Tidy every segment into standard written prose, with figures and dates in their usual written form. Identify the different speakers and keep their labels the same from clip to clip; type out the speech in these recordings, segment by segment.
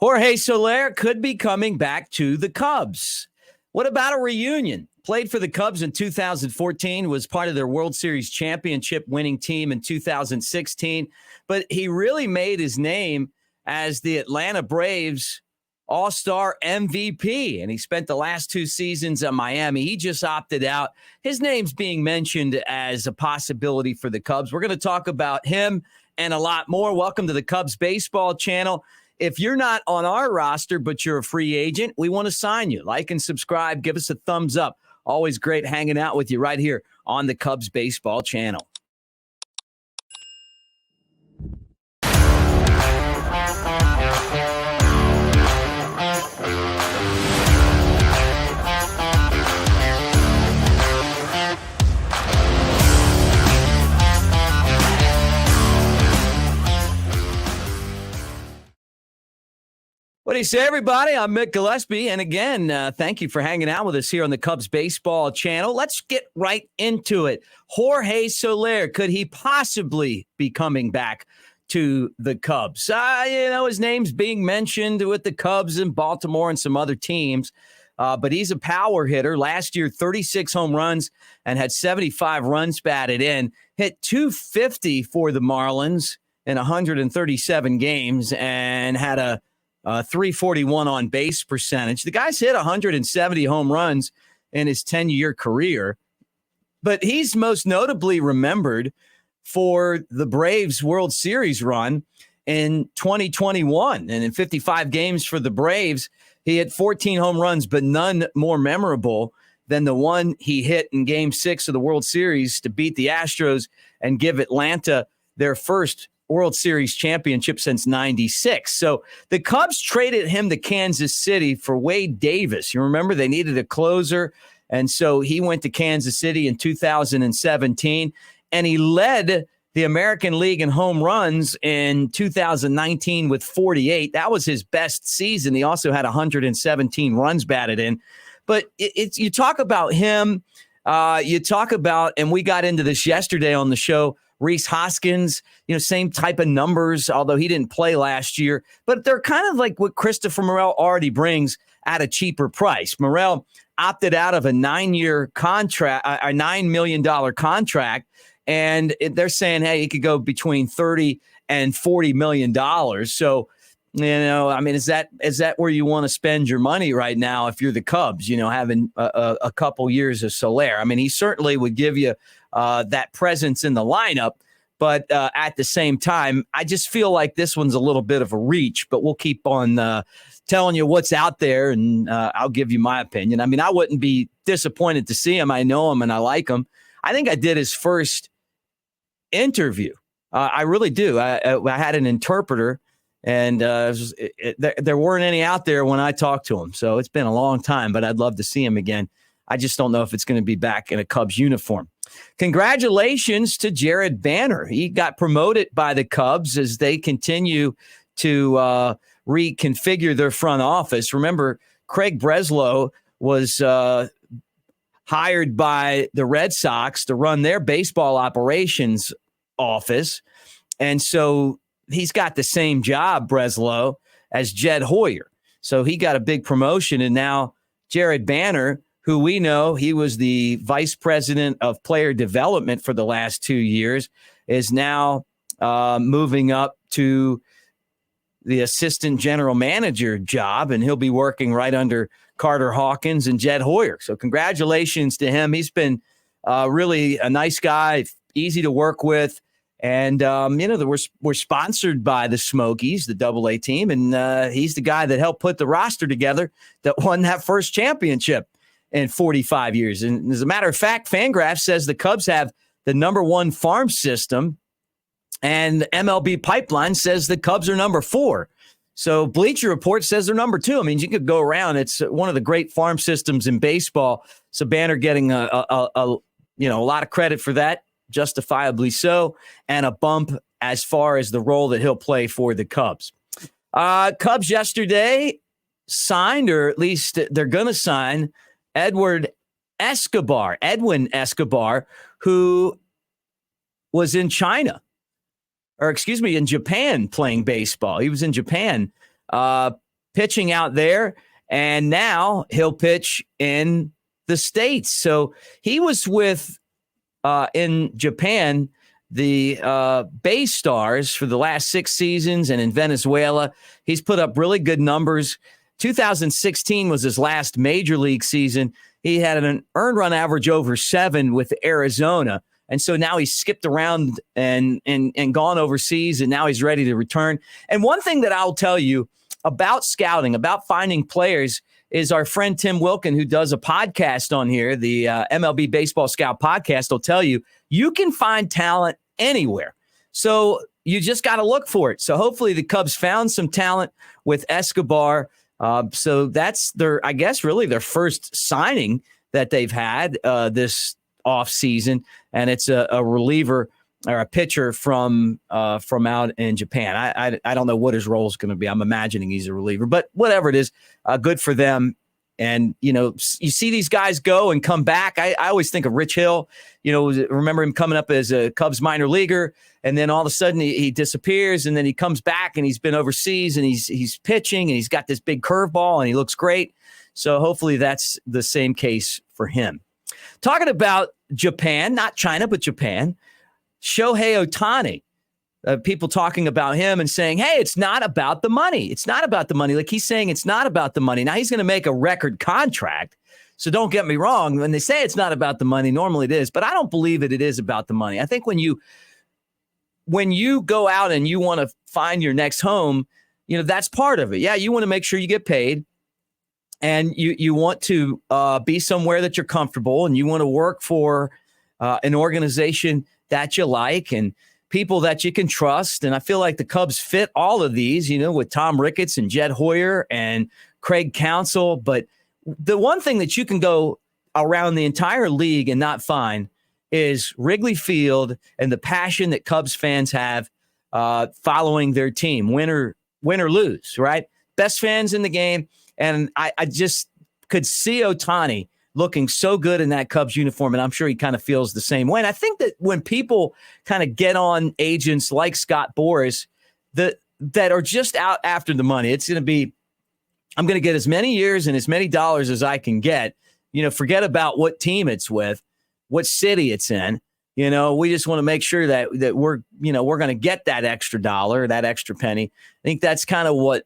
Speaker 1: Jorge Soler could be coming back to the Cubs. What about a reunion? Played for the Cubs in 2014, was part of their World Series championship winning team in 2016, but he really made his name as the Atlanta Braves All-Star MVP, and he spent the last 2 seasons at Miami. He just opted out. His name's being mentioned as a possibility for the Cubs. We're going to talk about him and a lot more. Welcome to the Cubs Baseball Channel. If you're not on our roster, but you're a free agent, we want to sign you. Like and subscribe. Give us a thumbs up. Always great hanging out with you right here on the Cubs Baseball Channel. What do you say, everybody? I'm Mick Gillispie, and again, thank you for hanging out with us here on the Cubs Baseball Channel. Let's get right into it. Jorge Soler, could he possibly be coming back to the Cubs? His name's being mentioned with the Cubs and Baltimore and some other teams, but he's a power hitter. Last year, 36 home runs and had 75 runs batted in. Hit .250 for the Marlins in 137 games and had a .341 on base percentage. The guy's hit 170 home runs in his 10-year career, but he's most notably remembered for the Braves World Series run in 2021. And in 55 games for the Braves, he hit 14 home runs, but none more memorable than the one he hit in Game 6 of the World Series to beat the Astros and give Atlanta their first World Series championship since 96. So the Cubs traded him to Kansas City for Wade Davis. You remember they needed a closer, and so he went to Kansas City in 2017, and he led the American League in home runs in 2019 with 48. That was his best season. He also had 117 runs batted in. But it's you talk about him, you talk about, and we got into this yesterday on the show, Rhys Hoskins, same type of numbers, although he didn't play last year. But they're kind of like what Christopher Morel already brings at a cheaper price. Morel opted out of a 9-year contract, a $9 million contract, and they're saying, hey, he could go between $30 and $40 million. So, is that where you want to spend your money right now if you're the Cubs, having a couple years of Soler? I mean, he certainly would give you that presence in the lineup, but at the same time, I just feel like this one's a little bit of a reach, but we'll keep on telling you what's out there, and I'll give you my opinion. I mean, I wouldn't be disappointed to see him. I know him and I like him. I think I did his first interview. I really do. I had an interpreter, and there weren't any out there when I talked to him. So it's been a long time, but I'd love to see him again. I just don't know if it's going to be back in a Cubs uniform. Congratulations to Jared Banner. He got promoted by the Cubs as they continue to reconfigure their front office. Remember, Craig Breslow was hired by the Red Sox to run their baseball operations office. And so he's got the same job, Breslow, as Jed Hoyer. So he got a big promotion. And now Jared Banner, who we know he was the vice president of player development for the last 2 years, is now moving up to the assistant general manager job, and he'll be working right under Carter Hawkins and Jed Hoyer. So congratulations to him. He's been really a nice guy, easy to work with. And, we're sponsored by the Smokies, the AA team, and he's the guy that helped put the roster together that won that first championship in 45 years. And as a matter of fact, Fangraphs says the Cubs have the number 1 farm system, and MLB Pipeline says the Cubs are number 4. So Bleacher Report says they're number 2. I mean, you could go around. It's one of the great farm systems in baseball. So Banner getting a lot of credit for that, justifiably so, and a bump as far as the role that he'll play for the Cubs. Cubs yesterday signed, or at least they're going to sign, Edwin Escobar, who was in in Japan playing baseball. He was in Japan pitching out there, and now he'll pitch in the States. So he was with in Japan, the Bay Stars for the last 6 seasons, and in Venezuela. He's put up really good numbers. 2016 was his last major league season. He had an earned run average over 7 with Arizona. And so now he's skipped around and gone overseas, and now he's ready to return. And one thing that I'll tell you about scouting, about finding players, is our friend Tim Wilkin, who does a podcast on here, the MLB Baseball Scout podcast, will tell you, you can find talent anywhere. So you just got to look for it. So hopefully the Cubs found some talent with Escobar. So that's I guess, really their first signing that they've had this offseason. And it's a reliever or a pitcher from out in Japan. I don't know what his role is going to be. I'm imagining he's a reliever, but whatever it is, good for them. And, you see these guys go and come back. I always think of Rich Hill, remember him coming up as a Cubs minor leaguer, and then all of a sudden he disappears, and then he comes back and he's been overseas and he's pitching and he's got this big curveball and he looks great. So hopefully that's the same case for him. Talking about Japan, not China, but Japan, Shohei Otani. People talking about him and saying, hey, it's not about the money. It's not about the money. Like, he's saying it's not about the money. Now he's going to make a record contract. So don't get me wrong. When they say it's not about the money, normally it is. But I don't believe that it is about the money. I think when you go out and you want to find your next home, that's part of it. Yeah, you want to make sure you get paid. And you want to be somewhere that you're comfortable, and you want to work for an organization that you like and people that you can trust. And I feel like the Cubs fit all of these, with Tom Ricketts and Jed Hoyer and Craig Counsell. But the one thing that you can go around the entire league and not find is Wrigley Field and the passion that Cubs fans have following their team, win or lose, right? Best fans in the game. And I just could see Otani looking so good in that Cubs uniform, and I'm sure he kind of feels the same way. And I think that when people kind of get on agents like Scott Boras that are just out after the money, it's going to be, I'm going to get as many years and as many dollars as I can get. Forget about what team it's with, what city it's in. We just want to make sure that we're going to get that extra dollar, that extra penny. I think that's kind of what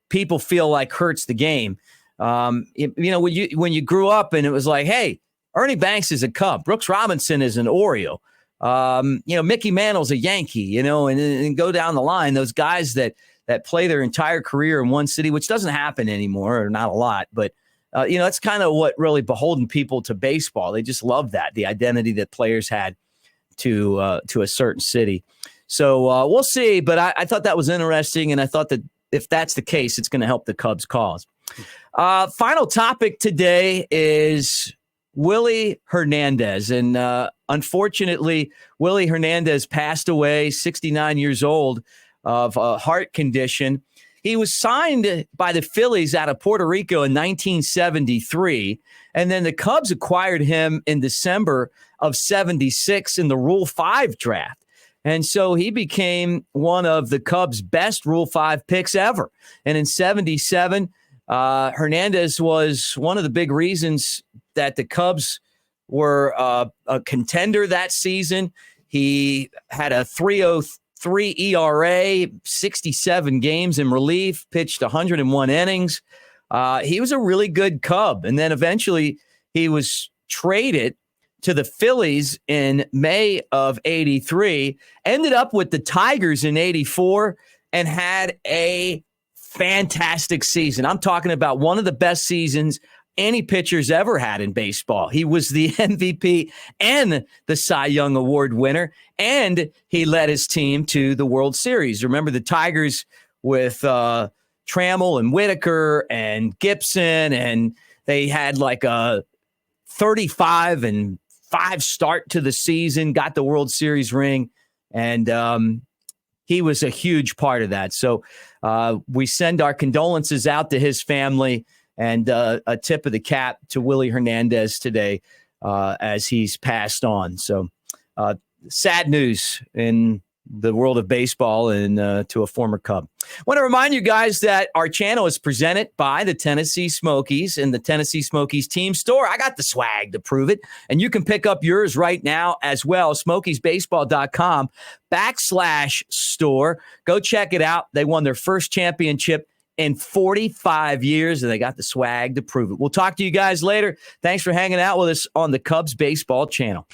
Speaker 1: people feel like hurts the game. When you grew up and it was like, hey, Ernie Banks is a Cub, Brooks Robinson is an Oriole, Mickey Mantle's a Yankee, and go down the line, those guys that play their entire career in one city, which doesn't happen anymore, or not a lot, but that's kind of what really beholden people to baseball. They just love that, the identity that players had to a certain city. So we'll see, but I thought that was interesting, and I thought that if that's the case, it's going to help the Cubs' cause. Final topic today is Willie Hernandez. And unfortunately, Willie Hernandez passed away, 69 years old, of a heart condition. He was signed by the Phillies out of Puerto Rico in 1973. And then the Cubs acquired him in December of 76 in the Rule 5 draft. And so he became one of the Cubs' best Rule 5 picks ever. And in 77, Hernandez was one of the big reasons that the Cubs were a contender that season. He had a 3.03 ERA, 67 games in relief, pitched 101 innings. He was a really good Cub. And then eventually he was traded to the Phillies in May of 83, ended up with the Tigers in 84, and had a fantastic season. I'm talking about one of the best seasons any pitcher's ever had in baseball. He was the MVP and the Cy Young Award winner, and he led his team to the World Series. Remember the Tigers with Trammell and Whitaker and Gibson, and they had like a 35-5 start to the season, got the World Series ring, and he was a huge part of that. So we send our condolences out to his family, and a tip of the cap to Willie Hernandez today as he's passed on. So sad news in the world of baseball and to a former Cub. I want to remind you guys that our channel is presented by the Tennessee Smokies and the Tennessee Smokies team store. I got the swag to prove it, and you can pick up yours right now as well. SmokiesBaseball.com/store. Go check it out. They won their first championship in 45 years, and they got the swag to prove it. We'll talk to you guys later. Thanks for hanging out with us on the Cubs Baseball channel.